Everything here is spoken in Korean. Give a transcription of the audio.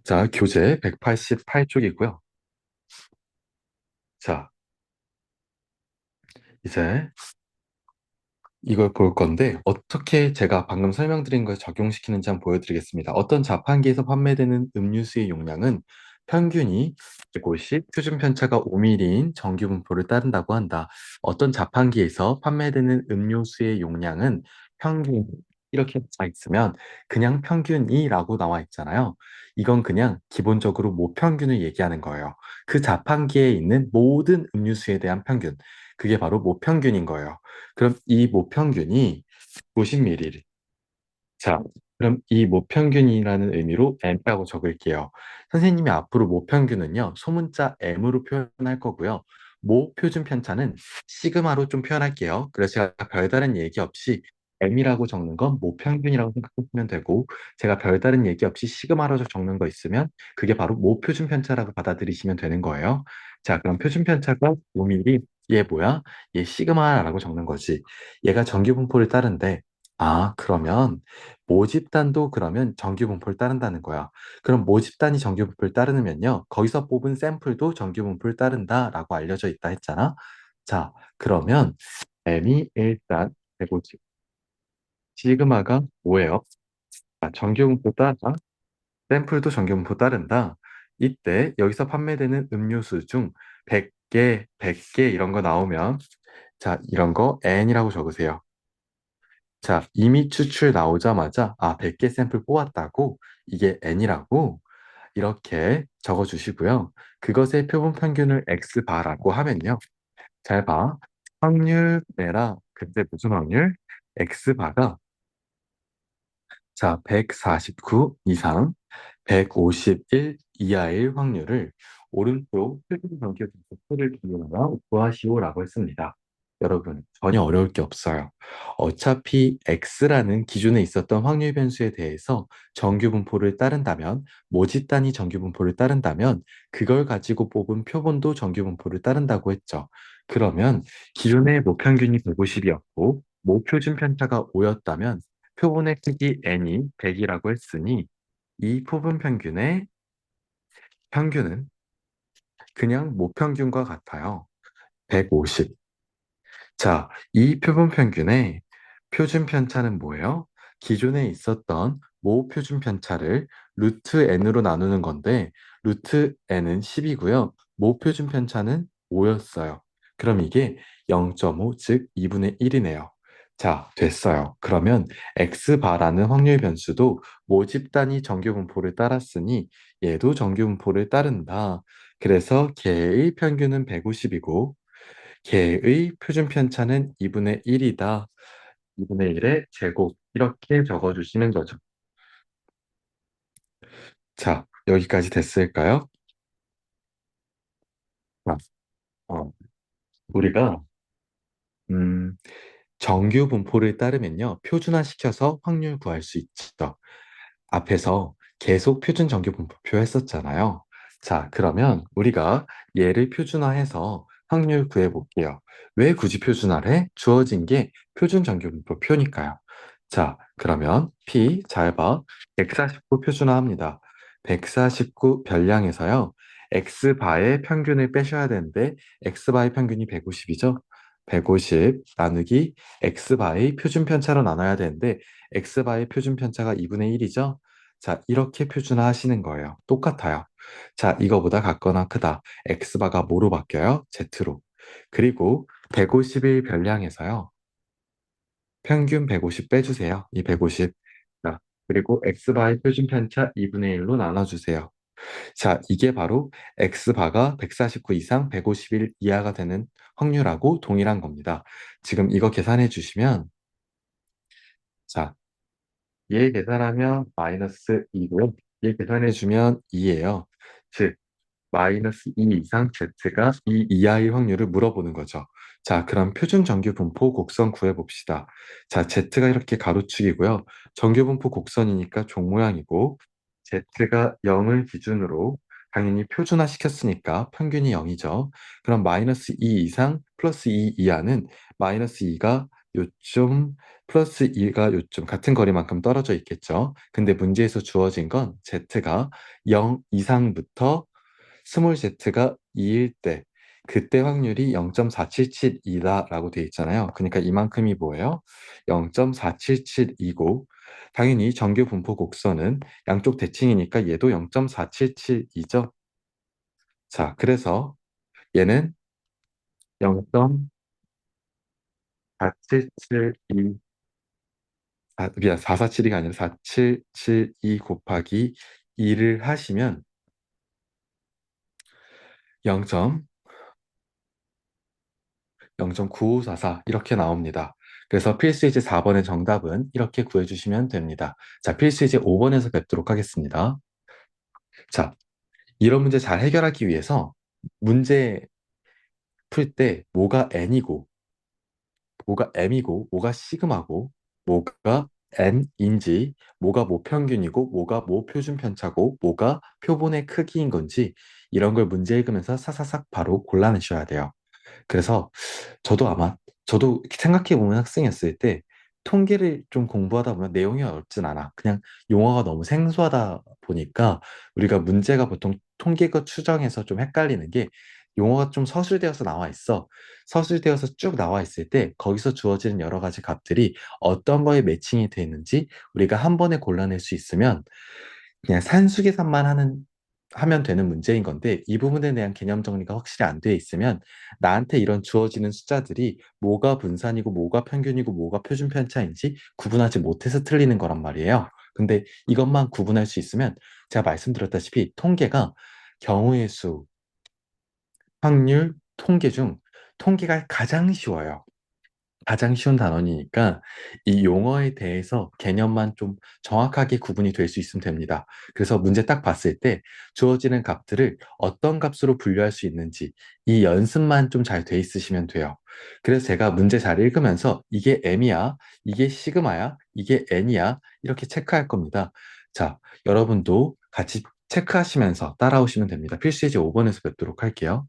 자, 교재 188쪽이고요. 자, 이제 이걸 볼 건데 어떻게 제가 방금 설명드린 걸 적용시키는지 한번 보여드리겠습니다. 어떤 자판기에서 판매되는 음료수의 용량은 평균이 150, 표준 편차가 5ml인 정규 분포를 따른다고 한다. 어떤 자판기에서 판매되는 음료수의 용량은 평균 이렇게 나와 있으면 그냥 평균이라고 나와 있잖아요. 이건 그냥 기본적으로 모평균을 얘기하는 거예요. 그 자판기에 있는 모든 음료수에 대한 평균. 그게 바로 모평균인 거예요. 그럼 이 모평균이 90ml. 자, 그럼 이 모평균이라는 의미로 M이라고 적을게요. 선생님이 앞으로 모평균은요, 소문자 M으로 표현할 거고요. 모 표준 편차는 시그마로 좀 표현할게요. 그래서 제가 별다른 얘기 없이 M이라고 적는 건 모평균이라고 생각하시면 되고, 제가 별다른 얘기 없이 시그마로 적는 거 있으면 그게 바로 모 표준 편차라고 받아들이시면 되는 거예요. 자, 그럼 표준 편차가 5mm, 얘 뭐야? 얘 시그마라고 적는 거지. 얘가 정규 분포를 따른데, 아, 그러면 모집단도 그러면 정규 분포를 따른다는 거야. 그럼 모집단이 정규 분포를 따르면요. 거기서 뽑은 샘플도 정규 분포를 따른다라고 알려져 있다 했잖아. 자, 그러면 M이 일단 150, 시그마가 5예요. 정규 분포 따라, 샘플도 정규 분포 따른다. 이때 여기서 판매되는 음료수 중 100개, 100개 이런 거 나오면 자, 이런 거 N이라고 적으세요. 자, 이미 추출 나오자마자 100개 샘플 뽑았다고 이게 N이라고 이렇게 적어주시고요. 그것의 표본 평균을 X바라고 하면요. 잘 봐. 확률 내라. 근데 무슨 확률? X바가 자, 149 이상 151 이하일 확률을 오른쪽 표준 정규 분포를 기준으로 구하시오라고 했습니다. 여러분, 전혀 어려울 게 없어요. 어차피 X라는 기준에 있었던 확률 변수에 대해서 정규 분포를 따른다면, 모집 단위 정규 분포를 따른다면, 그걸 가지고 뽑은 표본도 정규 분포를 따른다고 했죠. 그러면 기존의 모평균이 150이었고, 모표준 편차가 5였다면, 표본의 크기 n이 100이라고 했으니, 이 표본 평균의 평균은 그냥 모평균과 같아요. 150. 자, 이 표본 평균의 표준 편차는 뭐예요? 기존에 있었던 모 표준 편차를 루트 n으로 나누는 건데, 루트 n은 10이고요. 모 표준 편차는 5였어요. 그럼 이게 0.5, 즉 2분의 1이네요. 자, 됐어요. 그러면 x바라는 확률 변수도 모집 단위 정규 분포를 따랐으니 얘도 정규 분포를 따른다. 그래서 걔의 평균은 150이고 걔의 표준 편차는 2분의 1이다. 2분의 1의 제곱 이렇게 적어주시는 거죠. 자, 여기까지 됐을까요? 자, 어, 우리가 음, 정규 분포를 따르면요. 표준화시켜서 확률 구할 수 있죠. 앞에서 계속 표준 정규 분포표 했었잖아요. 자, 그러면 우리가 얘를 표준화해서 확률 구해 볼게요. 왜 굳이 표준화를 해? 주어진 게 표준 정규 분포표니까요. 자, 그러면 P 잘 봐. 149 표준화합니다. 149 별량에서요. X바의 평균을 빼셔야 되는데 X바의 평균이 150이죠. 150 나누기 X바의 표준 편차로 나눠야 되는데 X바의 표준 편차가 2분의 1이죠. 자, 이렇게 표준화 하시는 거예요. 똑같아요. 자, 이거보다 같거나 크다. X바가 뭐로 바뀌어요? Z로. 그리고 151 별량에서요. 평균 150 빼주세요. 이 150. 자, 그리고 X바의 표준 편차 2분의 1로 나눠주세요. 자, 이게 바로 X바가 149 이상 151 이하가 되는 확률하고 동일한 겁니다. 지금 이거 계산해 주시면, 자, 얘 계산하면 마이너스 2고요. 얘 계산해 주면 2예요. 즉, 마이너스 2 이상 Z가 2 이하의 확률을 물어보는 거죠. 자, 그럼 표준 정규 분포 곡선 구해봅시다. 자, Z가 이렇게 가로축이고요. 정규 분포 곡선이니까 종 모양이고, Z가 0을 기준으로 당연히 표준화 시켰으니까 평균이 0이죠. 그럼 마이너스 2 이상 플러스 2 이하는 마이너스 2가 요쯤 플러스 2가 요쯤 같은 거리만큼 떨어져 있겠죠. 근데 문제에서 주어진 건 z가 0 이상부터 스몰 z가 2일 때 그때 확률이 0.477이다라고 돼 있잖아요. 그러니까 이만큼이 뭐예요? 0.477이고 당연히 정규 분포 곡선은 양쪽 대칭이니까 얘도 0.477이죠. 자, 그래서 얘는 0.4772 미안 447이가 아니라 4772 곱하기 2를 하시면 0. 0.9544 이렇게 나옵니다. 그래서 필수이제 4번의 정답은 이렇게 구해주시면 됩니다. 자, 필수이제 5번에서 뵙도록 하겠습니다. 자, 이런 문제 잘 해결하기 위해서 문제 풀 때 뭐가 n이고 뭐가 m이고 뭐가 시그마고 뭐가 n인지 뭐가 모평균이고 뭐가 모표준 편차고 뭐가 표본의 크기인 건지 이런 걸 문제 읽으면서 사사삭 바로 골라내셔야 돼요. 그래서 저도 생각해보면 학생이었을 때 통계를 좀 공부하다 보면 내용이 어렵진 않아. 그냥 용어가 너무 생소하다 보니까 우리가 문제가 보통 통계가 추정해서 좀 헷갈리는 게 용어가 좀 서술되어서 나와 있어. 서술되어서 쭉 나와 있을 때 거기서 주어지는 여러 가지 값들이 어떤 거에 매칭이 돼 있는지 우리가 한 번에 골라낼 수 있으면 그냥 산수 계산만 하면 되는 문제인 건데 이 부분에 대한 개념 정리가 확실히 안 돼 있으면 나한테 이런 주어지는 숫자들이 뭐가 분산이고 뭐가 평균이고 뭐가 표준 편차인지 구분하지 못해서 틀리는 거란 말이에요. 근데 이것만 구분할 수 있으면 제가 말씀드렸다시피 통계가 경우의 수, 확률, 통계 중 통계가 가장 쉬워요. 가장 쉬운 단원이니까 이 용어에 대해서 개념만 좀 정확하게 구분이 될 수 있으면 됩니다. 그래서 문제 딱 봤을 때 주어지는 값들을 어떤 값으로 분류할 수 있는지 이 연습만 좀 잘 돼 있으시면 돼요. 그래서 제가 문제 잘 읽으면서 이게 m이야, 이게 시그마야, 이게 n이야 이렇게 체크할 겁니다. 자, 여러분도 같이 체크하시면서 따라오시면 됩니다. 필수예제 5번에서 뵙도록 할게요.